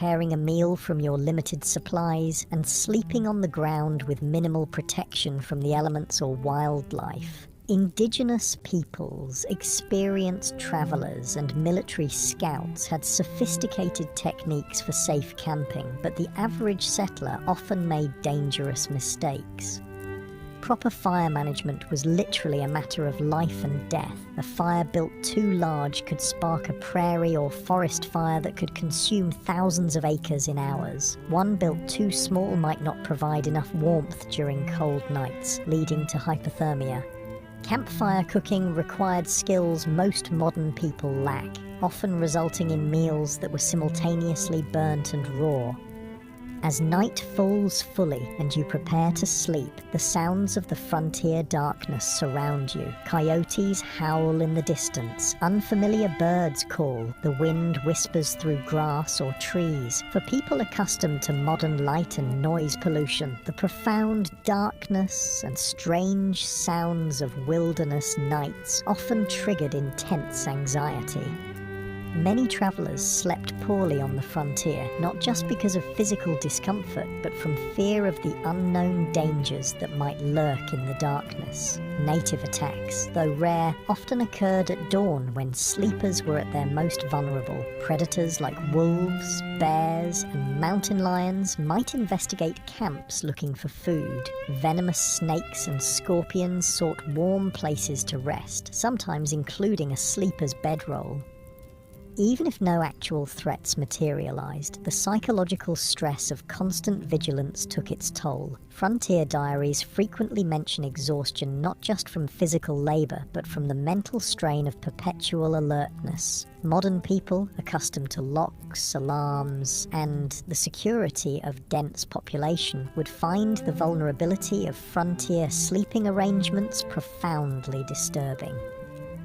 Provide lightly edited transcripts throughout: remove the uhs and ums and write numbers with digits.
preparing a meal from your limited supplies, and sleeping on the ground with minimal protection from the elements or wildlife. Indigenous peoples, experienced travelers, and military scouts had sophisticated techniques for safe camping, but the average settler often made dangerous mistakes. Proper fire management was literally a matter of life and death. A fire built too large could spark a prairie or forest fire that could consume thousands of acres in hours. One built too small might not provide enough warmth during cold nights, leading to hypothermia. Campfire cooking required skills most modern people lack, often resulting in meals that were simultaneously burnt and raw. As night falls fully and you prepare to sleep, the sounds of the frontier darkness surround you. Coyotes howl in the distance, unfamiliar birds call, the wind whispers through grass or trees. For people accustomed to modern light and noise pollution, the profound darkness and strange sounds of wilderness nights often triggered intense anxiety. Many travelers slept poorly on the frontier, not just because of physical discomfort, but from fear of the unknown dangers that might lurk in the darkness. Native attacks, though rare, often occurred at dawn when sleepers were at their most vulnerable. Predators like wolves, bears, and mountain lions might investigate camps looking for food. Venomous snakes and scorpions sought warm places to rest, sometimes including a sleeper's bedroll. Even if no actual threats materialized, the psychological stress of constant vigilance took its toll. Frontier diaries frequently mention exhaustion not just from physical labor, but from the mental strain of perpetual alertness. Modern people, accustomed to locks, alarms, and the security of dense population, would find the vulnerability of frontier sleeping arrangements profoundly disturbing.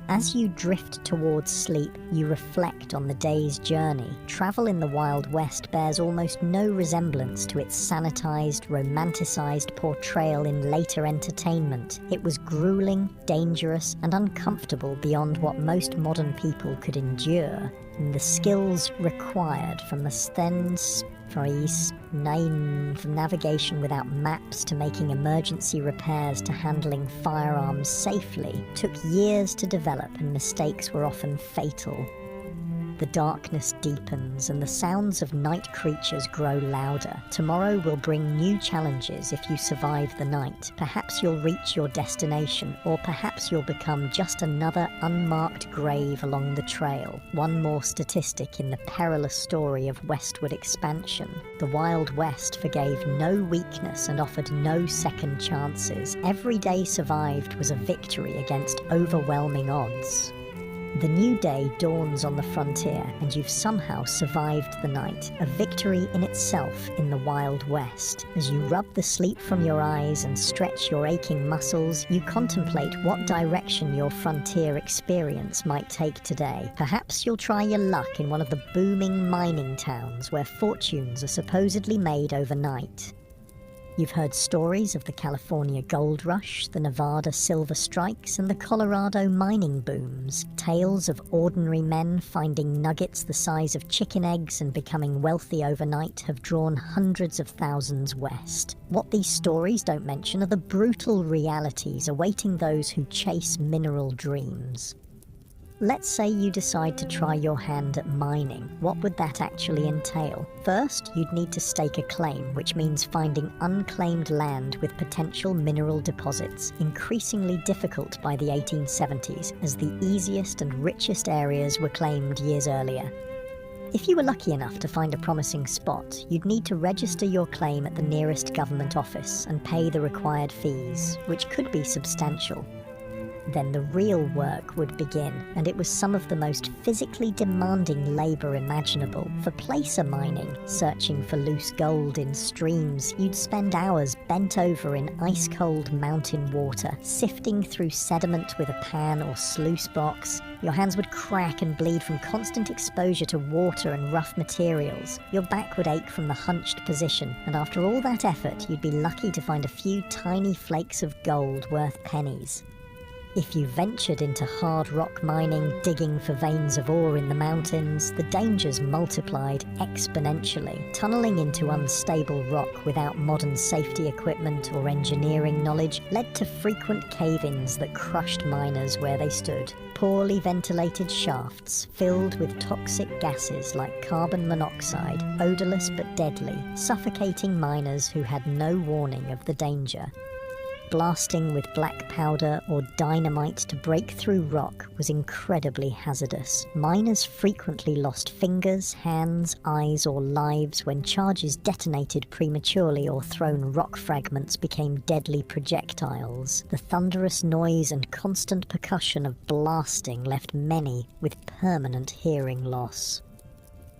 As you drift towards sleep, you reflect on the day's journey. Travel in the Wild West bears almost no resemblance to its sanitized, romanticized portrayal in later entertainment. It was grueling, dangerous, and uncomfortable beyond what most modern people could endure. And the skills required from from navigation without maps to making emergency repairs to handling firearms safely took years to develop, and mistakes were often fatal. The darkness deepens and the sounds of night creatures grow louder. Tomorrow will bring new challenges if you survive the night. Perhaps you'll reach your destination, or perhaps you'll become just another unmarked grave along the trail. One more statistic in the perilous story of westward expansion. The Wild West forgave no weakness and offered no second chances. Every day survived was a victory against overwhelming odds. The new day dawns on the frontier, and you've somehow survived the night, a victory in itself in the Wild West. As you rub the sleep from your eyes and stretch your aching muscles, you contemplate what direction your frontier experience might take today. Perhaps you'll try your luck in one of the booming mining towns where fortunes are supposedly made overnight. You've heard stories of the California gold rush, the Nevada silver strikes, and the Colorado mining booms. Tales of ordinary men finding nuggets the size of chicken eggs and becoming wealthy overnight have drawn hundreds of thousands west. What these stories don't mention are the brutal realities awaiting those who chase mineral dreams. Let's say you decide to try your hand at mining. What would that actually entail? First, you'd need to stake a claim, which means finding unclaimed land with potential mineral deposits, increasingly difficult by the 1870s, as the easiest and richest areas were claimed years earlier. If you were lucky enough to find a promising spot, you'd need to register your claim at the nearest government office and pay the required fees, which could be substantial. Then the real work would begin, and it was some of the most physically demanding labor imaginable. For placer mining, searching for loose gold in streams, you'd spend hours bent over in ice-cold mountain water, sifting through sediment with a pan or sluice box. Your hands would crack and bleed from constant exposure to water and rough materials. Your back would ache from the hunched position, and after all that effort, you'd be lucky to find a few tiny flakes of gold worth pennies. If you ventured into hard rock mining, digging for veins of ore in the mountains, the dangers multiplied exponentially. Tunneling into unstable rock without modern safety equipment or engineering knowledge led to frequent cave-ins that crushed miners where they stood. Poorly ventilated shafts filled with toxic gases like carbon monoxide, odorless but deadly, suffocating miners who had no warning of the danger. Blasting with black powder or dynamite to break through rock was incredibly hazardous. Miners frequently lost fingers, hands, eyes, or lives when charges detonated prematurely or thrown rock fragments became deadly projectiles. The thunderous noise and constant percussion of blasting left many with permanent hearing loss.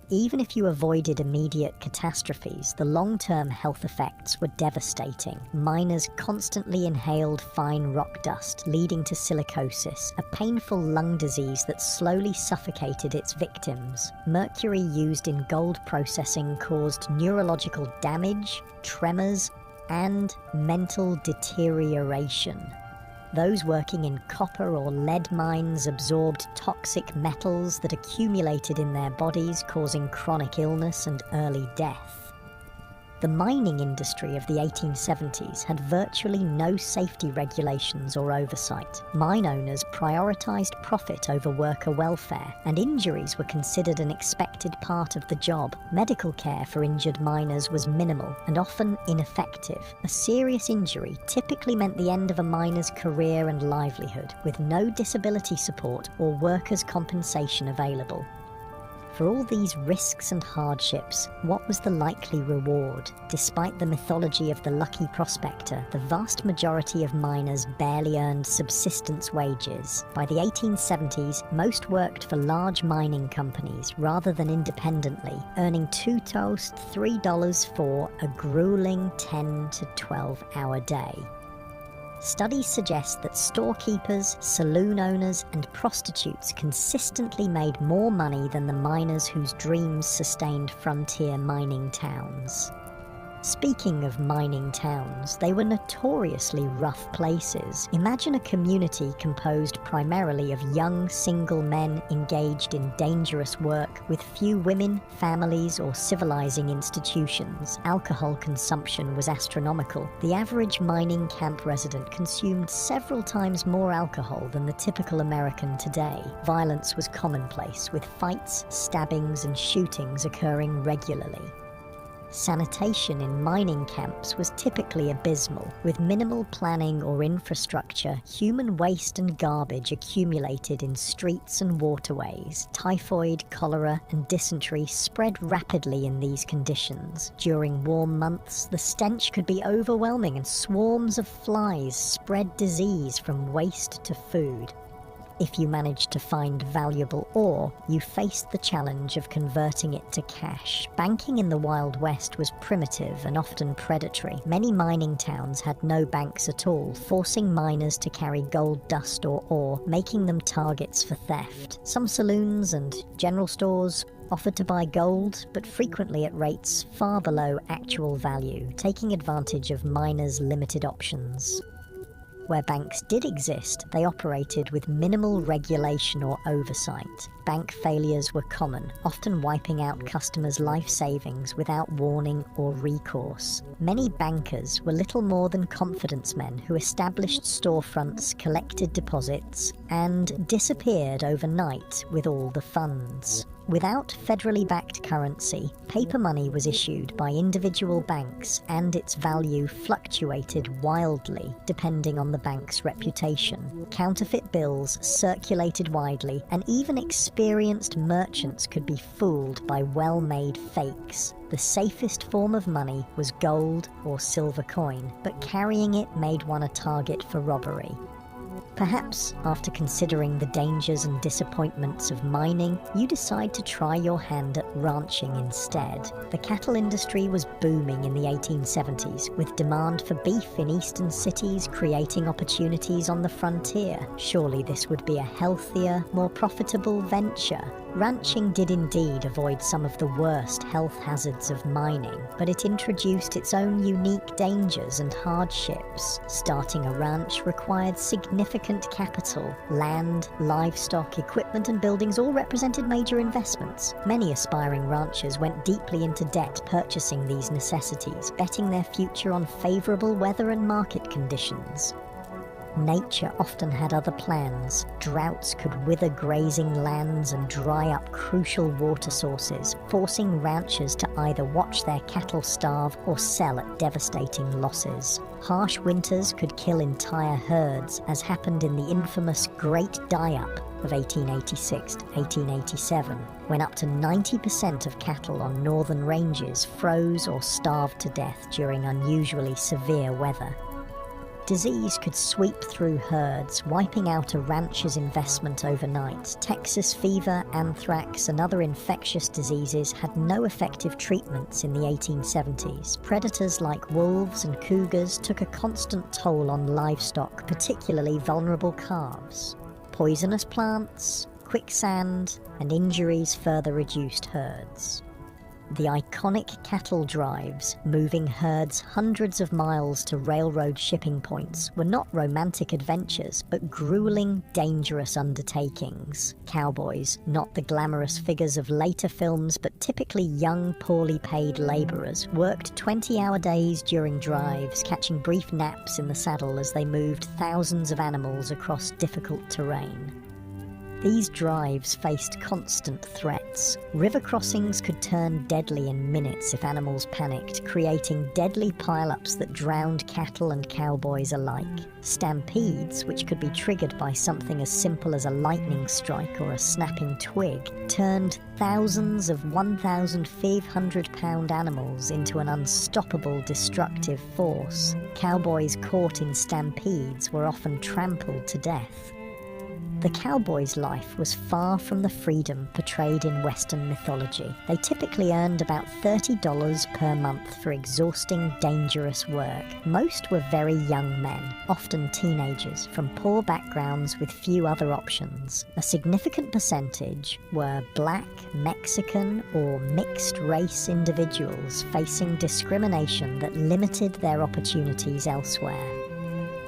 Even if you avoided immediate catastrophes, the long-term health effects were devastating. Miners constantly inhaled fine rock dust, leading to silicosis, a painful lung disease that slowly suffocated its victims. Mercury used in gold processing caused neurological damage, tremors, and mental deterioration. Those working in copper or lead mines absorbed toxic metals that accumulated in their bodies, causing chronic illness and early death. The mining industry of the 1870s had virtually no safety regulations or oversight. Mine owners prioritized profit over worker welfare, and injuries were considered an expected part of the job. Medical care for injured miners was minimal and often ineffective. A serious injury typically meant the end of a miner's career and livelihood, with no disability support or workers' compensation available. For all these risks and hardships, what was the likely reward? Despite the mythology of the lucky prospector, the vast majority of miners barely earned subsistence wages. By the 1870s, most worked for large mining companies rather than independently, earning $2 to $3 for a grueling 10 to 12-hour day. Studies suggest that storekeepers, saloon owners, and prostitutes consistently made more money than the miners whose dreams sustained frontier mining towns. Speaking of mining towns, they were notoriously rough places. Imagine a community composed primarily of young, single men engaged in dangerous work with few women, families, or civilizing institutions. Alcohol consumption was astronomical. The average mining camp resident consumed several times more alcohol than the typical American today. Violence was commonplace, with fights, stabbings, and shootings occurring regularly. Sanitation in mining camps was typically abysmal. With minimal planning or infrastructure, human waste and garbage accumulated in streets and waterways. Typhoid, cholera, and dysentery spread rapidly in these conditions. During warm months, the stench could be overwhelming and swarms of flies spread disease from waste to food. If you managed to find valuable ore, you faced the challenge of converting it to cash. Banking in the Wild West was primitive and often predatory. Many mining towns had no banks at all, forcing miners to carry gold dust or ore, making them targets for theft. Some saloons and general stores offered to buy gold, but frequently at rates far below actual value, taking advantage of miners' limited options. Where banks did exist, they operated with minimal regulation or oversight. Bank failures were common, often wiping out customers' life savings without warning or recourse. Many bankers were little more than confidence men who established storefronts, collected deposits, and disappeared overnight with all the funds. Without federally backed currency, paper money was issued by individual banks, and its value fluctuated wildly depending on the bank's reputation. Counterfeit bills circulated widely, and even experienced merchants could be fooled by well-made fakes. The safest form of money was gold or silver coin, but carrying it made one a target for robbery. Perhaps, after considering the dangers and disappointments of mining, you decide to try your hand at ranching instead. The cattle industry was booming in the 1870s, with demand for beef in eastern cities creating opportunities on the frontier. Surely this would be a healthier, more profitable venture. Ranching did indeed avoid some of the worst health hazards of mining, but it introduced its own unique dangers and hardships. Starting a ranch required significant capital. Land, livestock, equipment and buildings all represented major investments. Many aspiring ranchers went deeply into debt purchasing these necessities, betting their future on favourable weather and market conditions. Nature often had other plans. Droughts could wither grazing lands and dry up crucial water sources, forcing ranchers to either watch their cattle starve or sell at devastating losses. Harsh winters could kill entire herds, as happened in the infamous Great Die-Up of 1886 to 1887, when up to 90% of cattle on northern ranges froze or starved to death during unusually severe weather. Disease could sweep through herds, wiping out a rancher's investment overnight. Texas fever, anthrax, and other infectious diseases had no effective treatments in the 1870s. Predators like wolves and cougars took a constant toll on livestock, particularly vulnerable calves. Poisonous plants, quicksand, and injuries further reduced herds. The iconic cattle drives, moving herds hundreds of miles to railroad shipping points, were not romantic adventures, but grueling, dangerous undertakings. Cowboys, not the glamorous figures of later films, but typically young, poorly paid labourers, worked 20-hour days during drives, catching brief naps in the saddle as they moved thousands of animals across difficult terrain. These drives faced constant threats. River crossings could turn deadly in minutes if animals panicked, creating deadly pileups that drowned cattle and cowboys alike. Stampedes, which could be triggered by something as simple as a lightning strike or a snapping twig, turned thousands of 1,500-pound animals into an unstoppable destructive force. Cowboys caught in stampedes were often trampled to death. The cowboy's life was far from the freedom portrayed in Western mythology. They typically earned about $30 per month for exhausting, dangerous work. Most were very young men, often teenagers, from poor backgrounds with few other options. A significant percentage were black, Mexican, or mixed-race individuals facing discrimination that limited their opportunities elsewhere.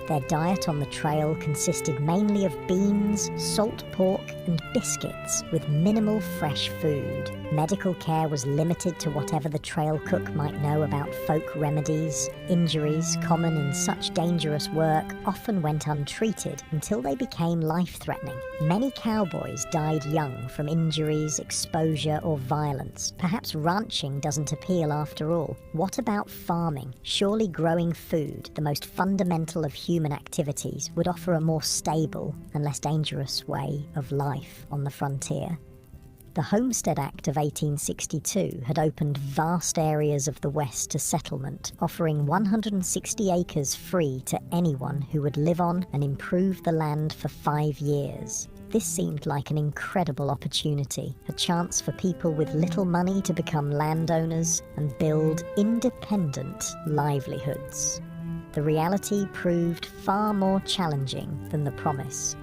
Their diet on the trail consisted mainly of beans, salt pork, and biscuits, with minimal fresh food. Medical care was limited to whatever the trail cook might know about folk remedies. Injuries, common in such dangerous work, often went untreated until they became life-threatening. Many cowboys died young from injuries, exposure, or violence. Perhaps ranching doesn't appeal after all. What about farming? Surely growing food, the most fundamental of human activities, would offer a more stable and less dangerous way of life on the frontier. The Homestead Act of 1862 had opened vast areas of the West to settlement, offering 160 acres free to anyone who would live on and improve the land for 5 years. This seemed like an incredible opportunity, a chance for people with little money to become landowners and build independent livelihoods. The reality proved far more challenging than the promise.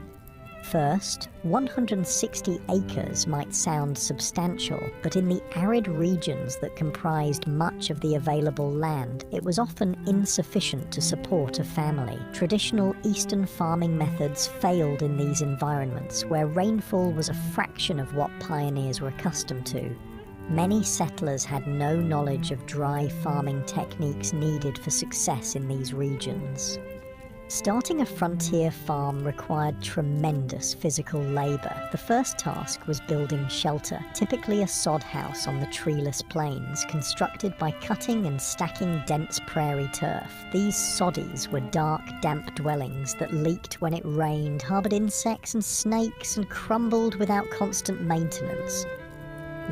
First, 160 acres might sound substantial, but in the arid regions that comprised much of the available land, it was often insufficient to support a family. Traditional Eastern farming methods failed in these environments, where rainfall was a fraction of what pioneers were accustomed to. Many settlers had no knowledge of dry farming techniques needed for success in these regions. Starting a frontier farm required tremendous physical labor. The first task was building shelter, typically a sod house on the treeless plains, constructed by cutting and stacking dense prairie turf. These soddies were dark, damp dwellings that leaked when it rained, harbored insects and snakes, and crumbled without constant maintenance.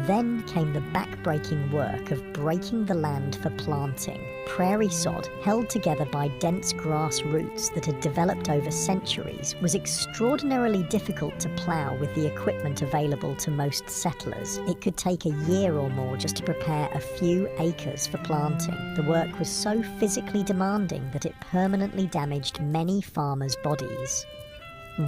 Then came the back-breaking work of breaking the land for planting. Prairie sod, held together by dense grass roots that had developed over centuries, was extraordinarily difficult to plough with the equipment available to most settlers. It could take a year or more just to prepare a few acres for planting. The work was so physically demanding that it permanently damaged many farmers' bodies.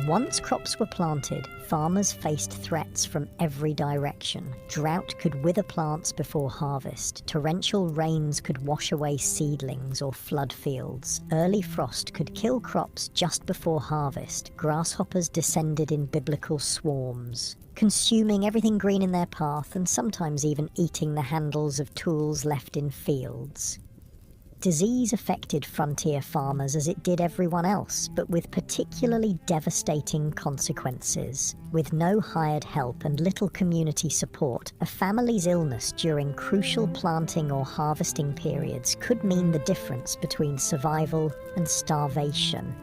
Once crops were planted, farmers faced threats from every direction. Drought could wither plants before harvest. Torrential rains could wash away seedlings or flood fields. Early frost could kill crops just before harvest. Grasshoppers descended in biblical swarms, consuming everything green in their path and sometimes even eating the handles of tools left in fields. Disease affected frontier farmers as it did everyone else, but with particularly devastating consequences. With no hired help and little community support, a family's illness during crucial planting or harvesting periods could mean the difference between survival and starvation.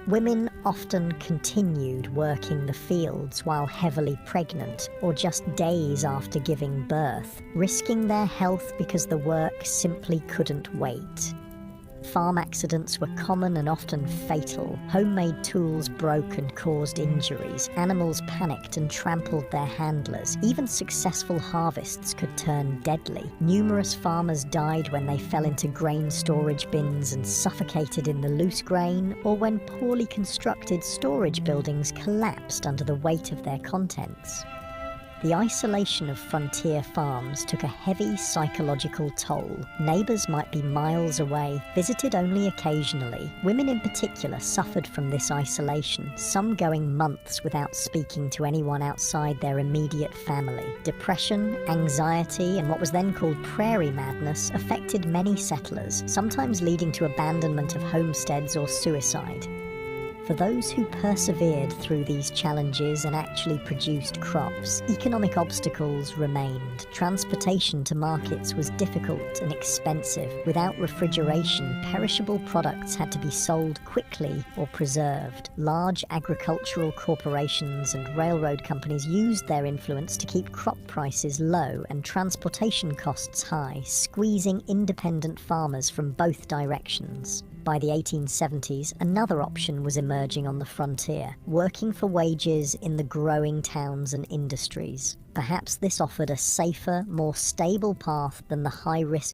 Women often continued working the fields while heavily pregnant or just days after giving birth, risking their health because the work simply couldn't wait. Farm accidents were common and often fatal. Homemade tools broke and caused injuries. Animals panicked and trampled their handlers. Even successful harvests could turn deadly. Numerous farmers died when they fell into grain storage bins and suffocated in the loose grain, or when poorly constructed storage buildings collapsed under the weight of their contents. The isolation of frontier farms took a heavy psychological toll. Neighbours might be miles away, visited only occasionally. Women in particular suffered from this isolation, some going months without speaking to anyone outside their immediate family. Depression, anxiety, and what was then called prairie madness affected many settlers, sometimes leading to abandonment of homesteads or suicide. For those who persevered through these challenges and actually produced crops, economic obstacles remained. Transportation to markets was difficult and expensive. Without refrigeration, perishable products had to be sold quickly or preserved. Large agricultural corporations and railroad companies used their influence to keep crop prices low and transportation costs high, squeezing independent farmers from both directions. By the 1870s, another option was emerging on the frontier, working for wages in the growing towns and industries. Perhaps this offered a safer, more stable path than the high-risk